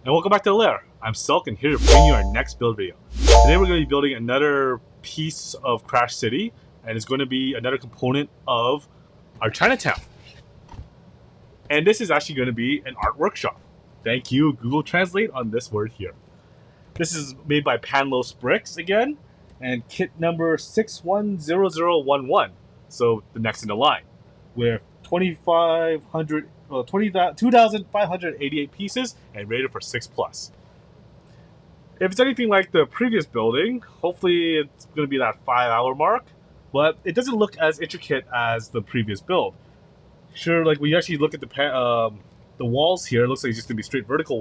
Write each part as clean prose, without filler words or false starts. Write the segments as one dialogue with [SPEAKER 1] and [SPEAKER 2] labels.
[SPEAKER 1] And welcome back to the lair. I'm SULK and here to bring you our next build video. Today we're going to be building another piece of Crash City, and it's going to be another component of our Chinatown. And this is actually going to be an art workshop. Thank you, Google Translate, on this word here. This is made by Panlos bricks again, and kit number 610011. So the next in the line, with 2,588 pieces and rated for 6+. If it's anything like the previous building, hopefully it's going to be that 5-hour mark, but it doesn't look as intricate as the previous build. Sure, like when you actually look at the walls here, it looks like it's just going to be straight vertical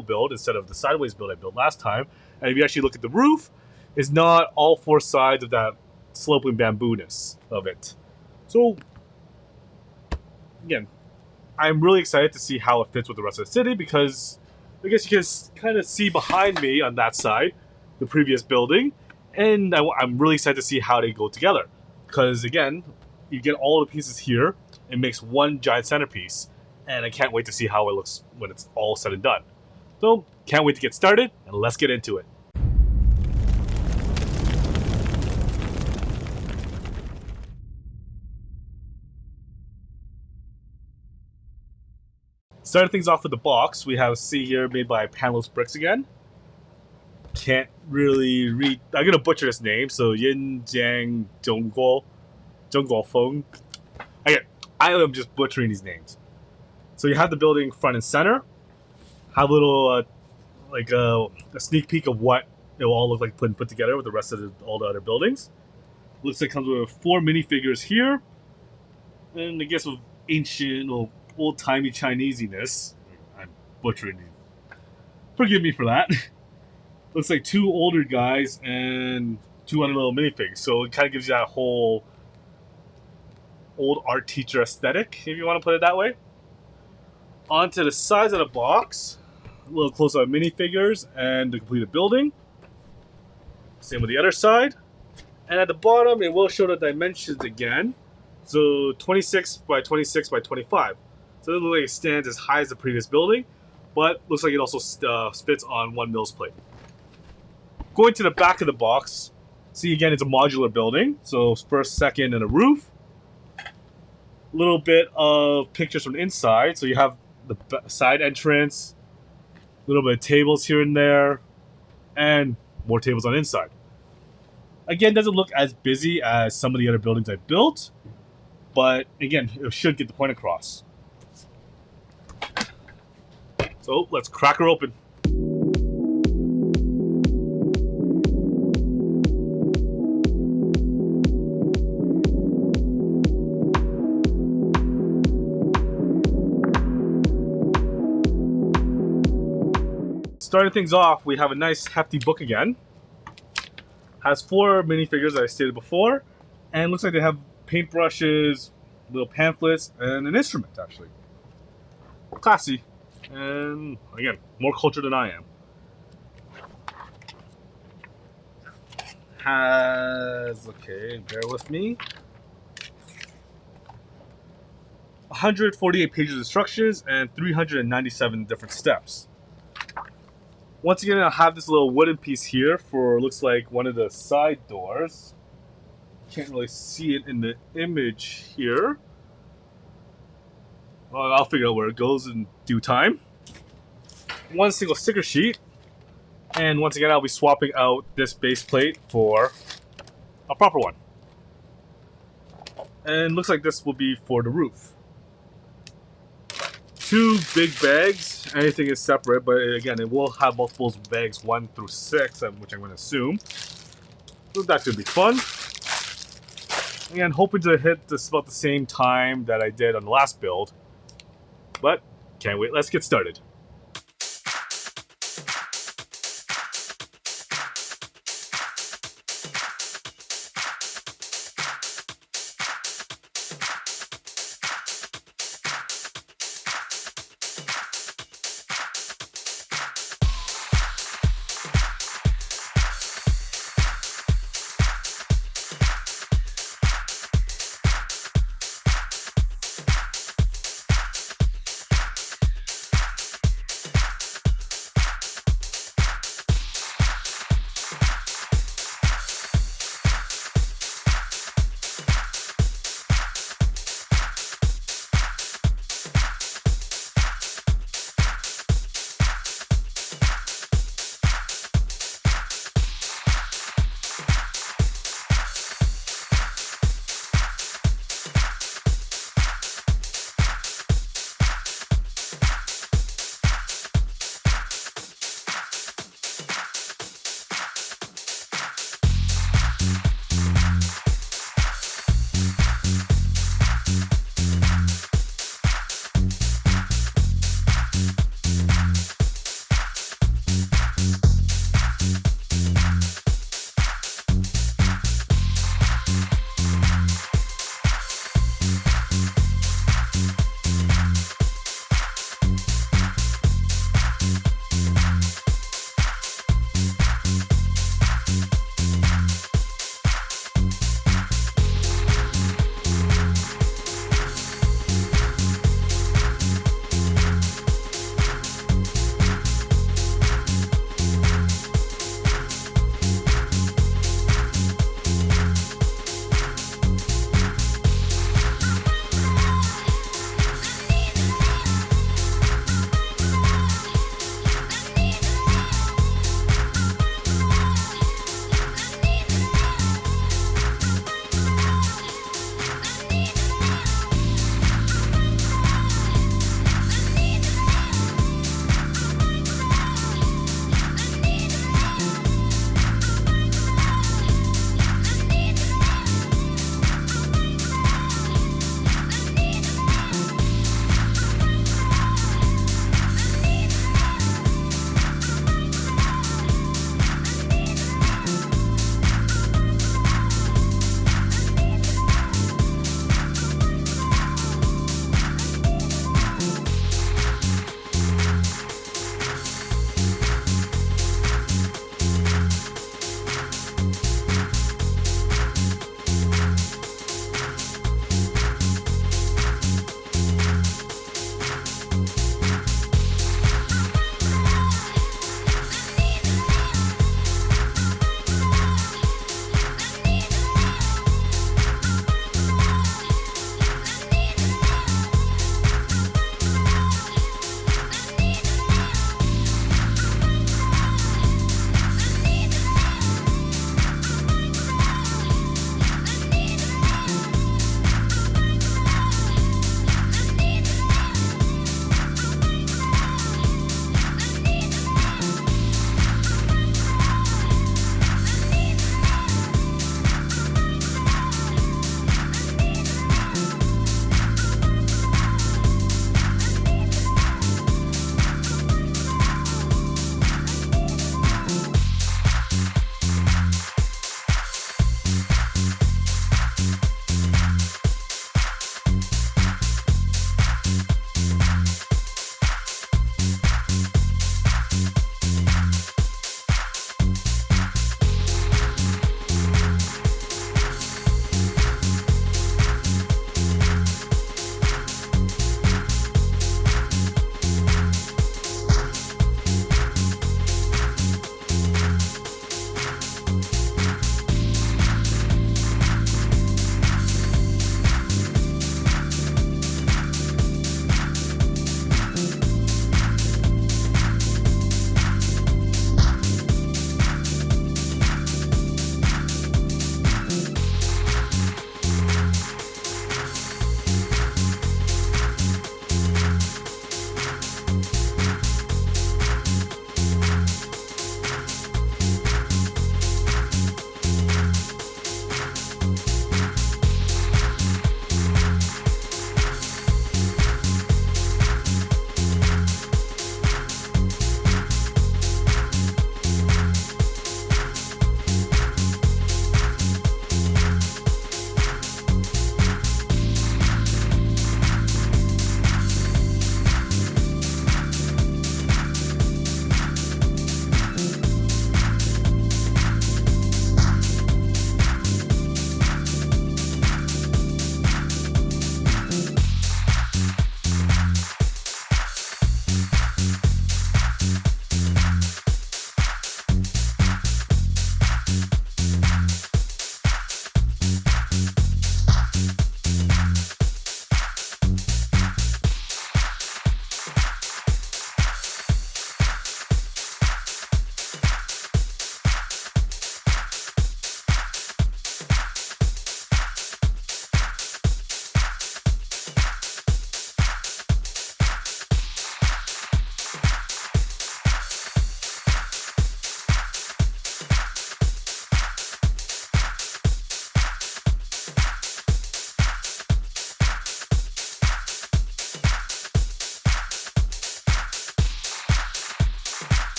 [SPEAKER 1] build instead of the sideways build I built last time. And if you actually look at the roof, it's not all four sides of that sloping bamboo-ness of it. So again, I'm really excited to see how it fits with the rest of the city, because I guess you can kind of see behind me on that side the previous building, and I'm really excited to see how they go together, because again, you get all the pieces here, it makes one giant centerpiece, and I can't wait to see how it looks when it's all said and done. So can't wait to get started, and let's get into it. Starting things off with the box, we have C here made by Panlos bricks again. Can't really read. I'm gonna butcher this name, so Yin Jiang Zhongguo Feng. Again, I am just butchering these names. So you have the building front and center. Have a little a sneak peek of what it will all look like put together with the rest of all the other buildings. Looks like it comes with 4 minifigures here, and I guess with ancient or old-timey Chinesiness. I'm butchering these. Forgive me for that. Looks like 2 older guys and 2 other little minifigs. So it kind of gives you that whole old art teacher aesthetic, if you want to put it that way. Onto the sides of the box, a little close-up minifigures and the completed building. Same with the other side. And at the bottom, it will show the dimensions again. So 26 by 26 by 25. So it doesn't look like it stands as high as the previous building, but looks like it also fits on 1 mill's plate. Going to the back of the box, see again it's a modular building. So first, second, and a roof. A little bit of pictures from the inside. So you have the side entrance, a little bit of tables here and there, and more tables on the inside. Again, doesn't look as busy as some of the other buildings I built, but again, it should get the point across. So let's crack her open. Starting things off, we have a nice hefty book again. Has 4 minifigures, as I stated before, and looks like they have paintbrushes, little pamphlets, and an instrument actually. Classy. And again, more cultured than I am. Has, okay, bear with me, 148 pages of instructions and 397 different steps. Once again, I have this little wooden piece here for, looks like, one of the side doors. Can't really see it in the image here. Well, I'll figure out where it goes in due time. 1 single sticker sheet. And once again, I'll be swapping out this base plate for a proper one. And looks like this will be for the roof. 2 big bags. Anything is separate, but again, it will have multiple bags 1 through 6, which I'm going to assume. So that should be fun. Again, hoping to hit this about the same time that I did on the last build. But can't wait. Let's get started.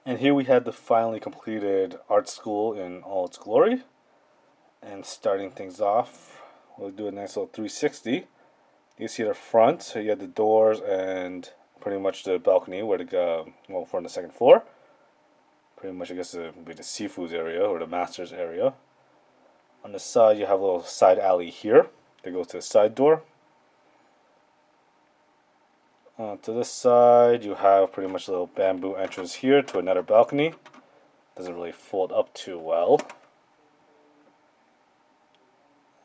[SPEAKER 1] And here we had the finally completed art school in all its glory. And starting things off, we'll do a nice little 360. You see the front, so you have the doors and pretty much the balcony where well, for the second floor. Pretty much, I guess, it would be the seafoods area or the master's area. On the side, you have a little side alley here that goes to the side door. To this side, you have pretty much a little bamboo entrance here to another balcony. Doesn't really fold up too well.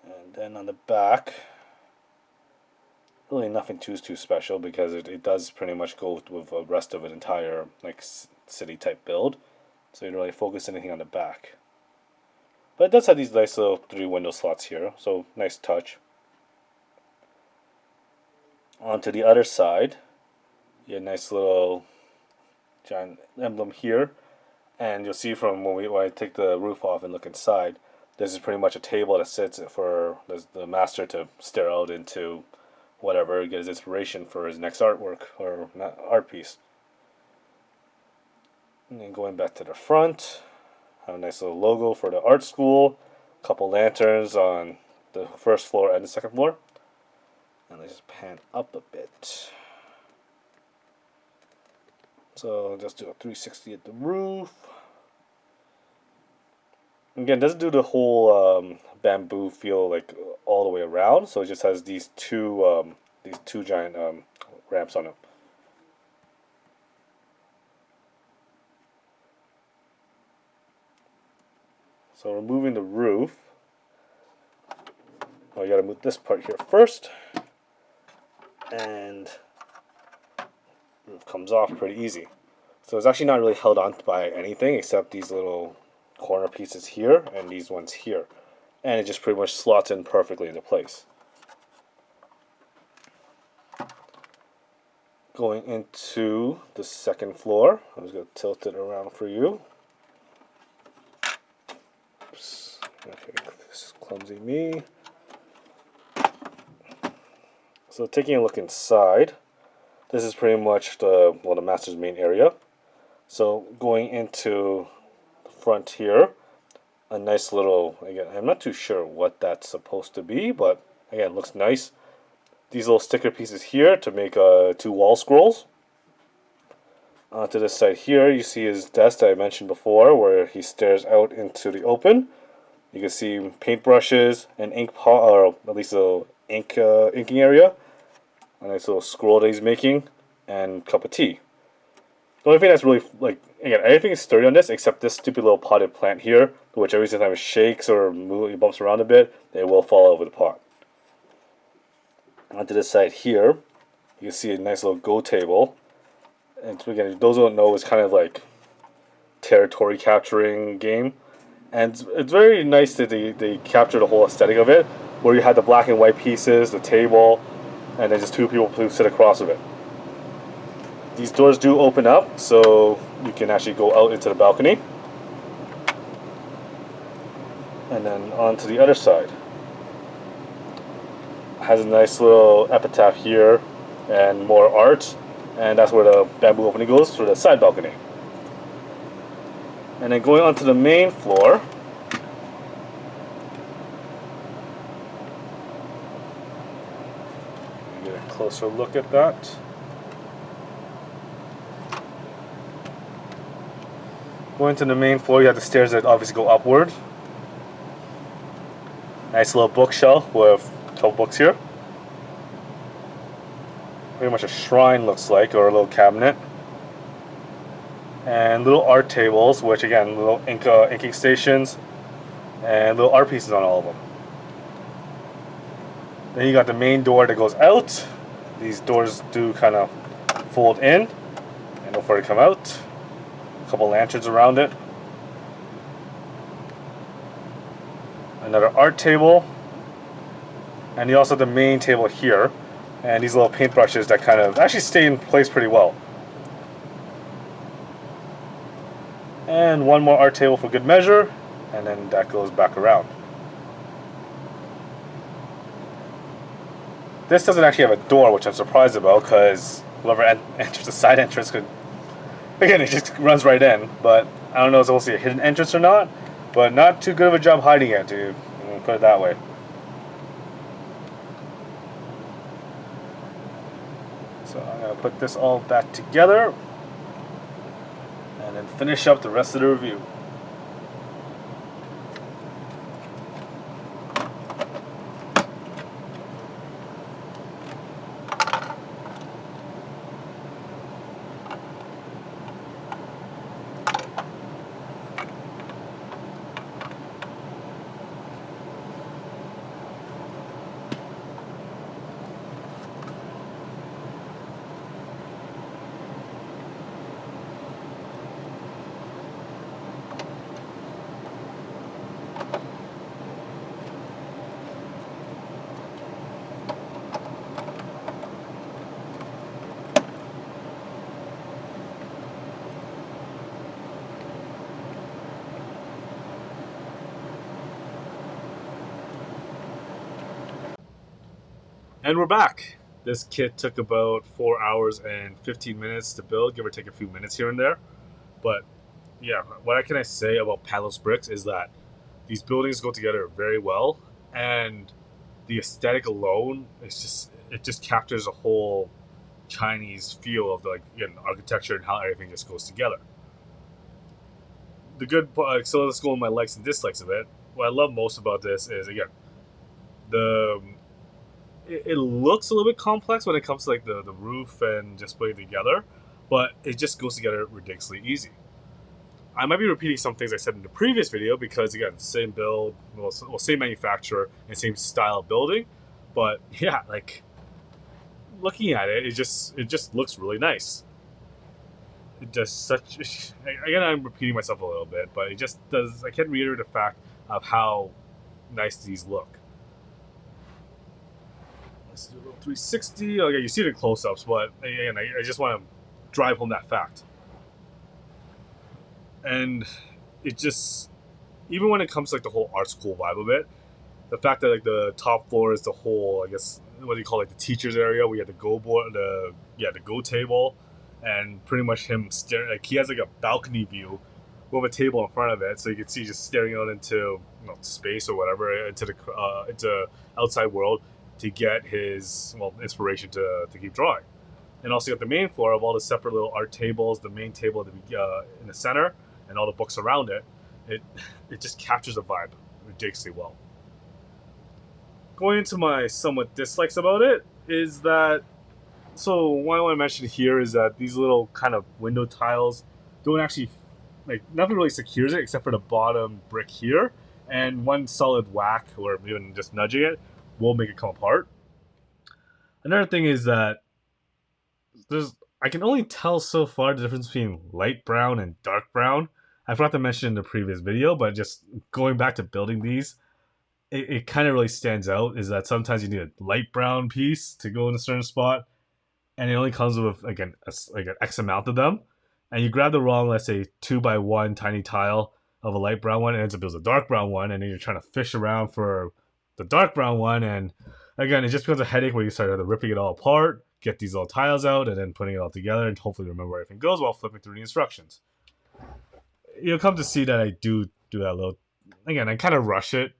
[SPEAKER 1] And then on the back, really nothing too special because it does pretty much go with the rest of an entire like city type build. So you don't really focus anything on the back. But it does have these nice little 3 window slots here, so nice touch. Onto the other side, you have a nice little giant emblem here, and you'll see from when I take the roof off and look inside, this is pretty much a table that sits for the master to stare out into whatever, get his inspiration for his next artwork or art piece. And then going back to the front, have a nice little logo for the art school, a couple lanterns on the first floor and the second floor. And let's just pan up a bit. So just do a 360 at the roof. Again, it doesn't do the whole bamboo feel like all the way around, so it just has these two giant ramps on it. So removing the roof, well, you gotta move this part here first, and the roof comes off pretty easy. So it's actually not really held on by anything except these little corner pieces here and these ones here, and it just pretty much slots in perfectly into place. Going into the second floor, I'm just going to tilt it around for you. Oops. Okay, this is clumsy me. So taking a look inside, this is pretty much the master's main area. So going into the front here, a nice little, again, I'm not too sure what that's supposed to be, but again, it looks nice. These little sticker pieces here to make 2 wall scrolls. To this side here, you see his desk that I mentioned before, where he stares out into the open. You can see paintbrushes, an ink pot, or at least a inking area, a nice little scroll that he's making, and cup of tea. The only thing that's really, like, again, everything is sturdy on this except this stupid little potted plant here, which every time it shakes or bumps around a bit, it will fall over the pot. Onto this side here, you can see a nice little go table. And again, those who don't know, it's kind of like territory capturing game. And it's very nice that they capture the whole aesthetic of it, where you have the black and white pieces, the table, and then just 2 people who sit across of it. These doors do open up, so you can actually go out into the balcony. And then onto the other side. Has a nice little epitaph here and more art, and that's where the bamboo opening goes through the side balcony. And then going onto the main floor, get a closer look at that. Going to the main floor, you have the stairs that obviously go upward. Nice little bookshelf with a couple books here. Pretty much a shrine looks like, or a little cabinet. And little art tables, which again, little inking stations, and little art pieces on all of them. Then you got the main door that goes out. These doors do kind of fold in and before they come out. A couple lanterns around it. Another art table. And you also have the main table here. And these little paintbrushes that kind of actually stay in place pretty well. And one more art table for good measure, and then that goes back around. This doesn't actually have a door, which I'm surprised about, because whoever enters the side entrance could Again, it just runs right in, but I don't know if it's supposed to be a hidden entrance or not, but not too good of a job hiding it, to put it that way. So I'm going to put this all back together and then finish up the rest of the review. And we're back. This kit took about 4 hours and 15 minutes to build, give or take a few minutes here and there. But yeah, what can I say about Panlos bricks is that these buildings go together very well, and the aesthetic alone is just captures a whole Chinese feel of architecture and how everything just goes together. The good part, so let's go on my likes and dislikes of it. What I love most about this is, again, the it looks a little bit complex when it comes to the roof and just putting it together, but it just goes together ridiculously easy. I might be repeating some things I said in the previous video because, again, same build, same manufacturer and same style of building, but yeah, looking at it, it just looks really nice. It does such. Again, I'm repeating myself a little bit, but it just does. I can't reiterate the fact of how nice these look. Let's do a little 360. Okay, you see it in close-ups, but again, I just want to drive home that fact. And it just, even when it comes to the whole art school vibe of it, the fact that the top floor is the whole, I guess, what do you call it, the teachers area where you have the go board, the go table, and pretty much him staring. He has a balcony view with a table in front of it, so you can see just staring out into space or whatever, into outside world to get his inspiration to keep drawing. And also you got the main floor of all the separate little art tables, the main table in the center, and all the books around it. It just captures the vibe ridiculously well. Going into my somewhat dislikes about it is that, so what I want to mention here is that these little kind of window tiles don't actually, nothing really secures it except for the bottom brick here, and one solid whack or even just nudging it will make it come apart. Another thing is that I can only tell so far the difference between light brown and dark brown. I forgot to mention in the previous video, but just going back to building these, it kind of really stands out is that sometimes you need a light brown piece to go in a certain spot, and it only comes with an X amount of them. And you grab the wrong, let's say 2x1 tiny tile of a light brown one, and it ends up as a dark brown one, and then you're trying to fish around for the dark brown one, and again, it just becomes a headache where you start ripping it all apart, get these little tiles out, and then putting it all together, and hopefully remember where everything goes while flipping through the instructions. You'll come to see that I do that a little. Again, I kind of rush it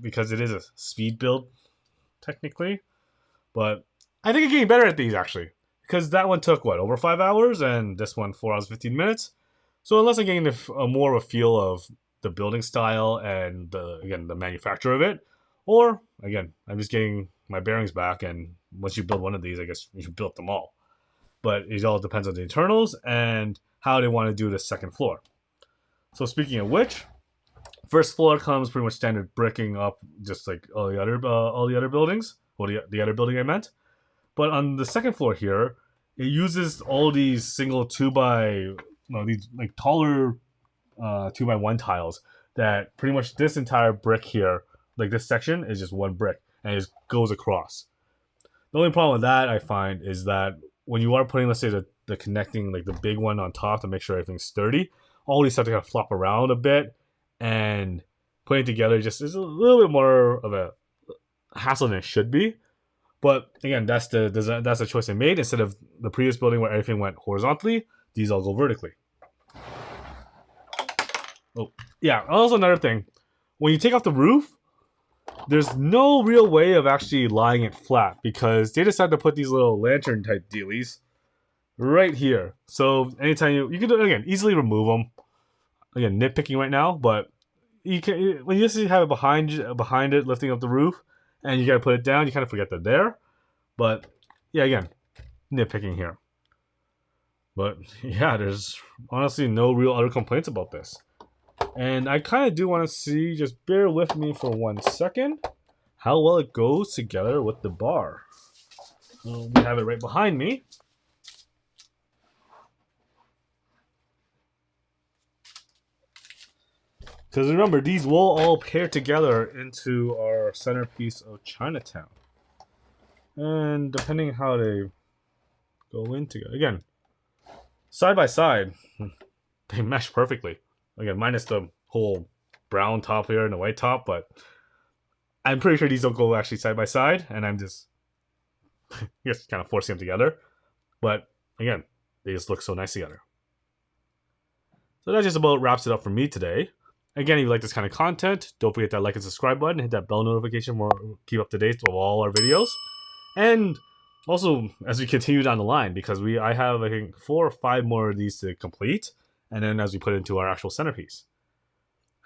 [SPEAKER 1] because it is a speed build, technically, but I think I'm getting better at these actually, because that one took over 5 hours, and this one 4 hours 15 minutes. So unless I'm getting more of a feel of the building style and the manufacturer of it, or again, I'm just getting my bearings back, and once you build one of these, I guess you built them all. But it all depends on the internals and how they want to do the second floor. So speaking of which, first floor comes pretty much standard bricking up, just like all the other buildings. Well, the other building I meant. But on the second floor here, it uses all these single these taller 2x1 tiles that pretty much this entire brick here, this section is just one brick and it just goes across. The only problem with that I find is that when you are putting, let's say, the connecting, the big one on top to make sure everything's sturdy, all these stuff to kind of flop around a bit, and putting it together just is a little bit more of a hassle than it should be. But again, that's the choice I made. Instead of the previous building where everything went horizontally, these all go vertically. Oh, yeah. Also, another thing, when you take off the roof, there's no real way of actually lying it flat because they decided to put these little lantern type dealies right here. So anytime you can again easily remove them. Again, nitpicking right now, but you can when you just have it behind it, lifting up the roof, and you gotta put it down. You kind of forget they're there. But yeah, again, nitpicking here. But yeah, there's honestly no real other complaints about this. And I kind of do want to see, just bear with me for 1 second, how well it goes together with the bar. So we have it right behind me. Because remember, these will all pair together into our centerpiece of Chinatown. And depending how they go in together, again, side by side, they mesh perfectly. Again, minus the whole brown top here and the white top, but I'm pretty sure these don't go actually side by side, and I'm just kind of forcing them together. But again, they just look so nice together. So that just about wraps it up for me today. Again, if you like this kind of content, don't forget that like and subscribe button, hit that bell notification for keep up to date with all our videos. And also, as we continue down the line, because I have, I think, 4 or 5 more of these to complete, and then as we put it into our actual centerpiece.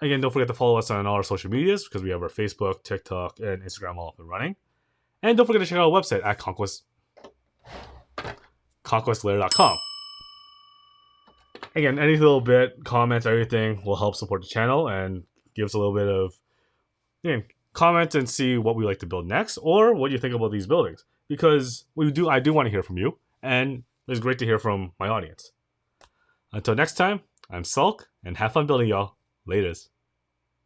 [SPEAKER 1] Again, don't forget to follow us on all our social medias, because we have our Facebook, TikTok, and Instagram all up and running. And don't forget to check out our website at conquestlayer.com. Again, any little bit, comments, everything will help support the channel and give us a little bit of comment and see what we like to build next, or what you think about these buildings. Because I do want to hear from you, and it's great to hear from my audience. Until next time, I'm SULK, and have fun building, y'all. Laters.